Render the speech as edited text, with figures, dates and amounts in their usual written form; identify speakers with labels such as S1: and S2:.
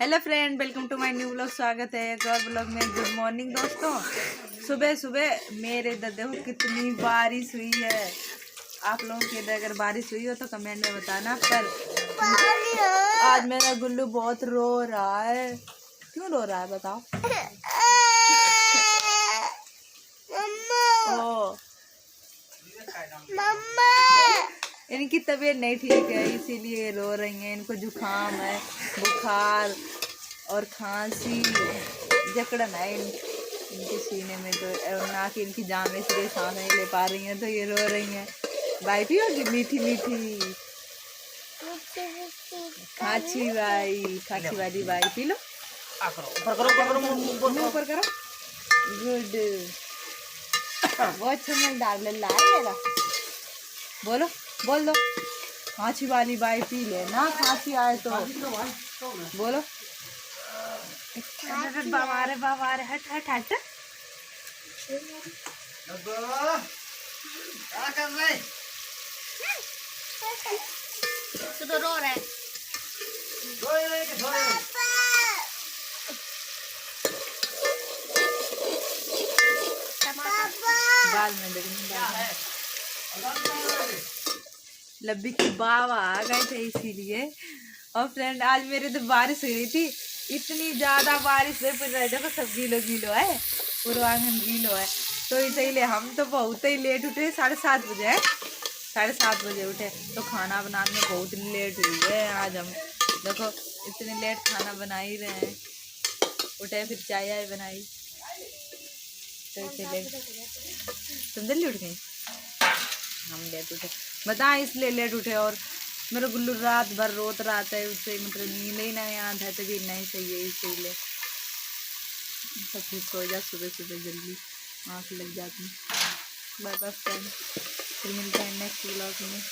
S1: Hello friend, welcome to my new blog. स्वागत है एक और ब्लॉग में। गुड मॉर्निंग दोस्तों। सुबह सुबह मेरे इधर देखो कितनी बारिश हुई है। आप लोगों के इधर अगर बारिश हुई हो तो कमेंट में बताना। पर आज मेरा गुल्लू बहुत रो रहा है। क्यों रो रहा है बताओ? ओ मम्मा, इनकी तबीयत नहीं ठीक है इसीलिए रो रही हैं। इनको जुकाम है, बुखार और खांसी, जकड़न है इनके सीने में, तो ना कि इनकी जान में इसलिए सांस नहीं ले पा रही हैं तो ये रो रही हैं। बाई पी होगी मीठी मीठी खाची बाई, खाची वाली बाई पी लो। ऊपर करो। गुड, बहुत समझदार लल्ला है मेरा। बोलो, बोल दो। खांसी वाली बाई पी ले ना, खांसी आए तो बोलो। बाबा रे बाबा रे, हट हट हट।
S2: क्या कर रहे?
S1: तो रो रहे। बाल में देखने लब्बी की बाबा आ गए थे इसीलिए। और फ्रेंड आज मेरे तो बारिश हुई थी, इतनी ज्यादा बारिश है। फिर देखो सब गीलो गीलो है, पूरा आंगन गीलो है। तो इसीलिए हम तो बहुत ही लेट उठे, 7:30 बजे है। 7:30 बजे उठे तो खाना बनाने में बहुत लेट हुई है आज। हम देखो इतने लेट खाना बना ही रहे हैं। उठे फिर चाय बनाई तो इसीलिए तुम जल्दी उठ गई, हम लेट उठे बता, इसलिए लेट उठे। और मेरा गुल्लू रात भर रोत रहा था, उससे मतलब नींद ही नहीं याद है, तभी नहीं सही है इसीलिए। सब फिर सो जा, सुबह सुबह जल्दी आँख लग जाती। बाय बाय फ्रेंड, फिर मिलते हैं नेक्स्ट ब्लॉग में।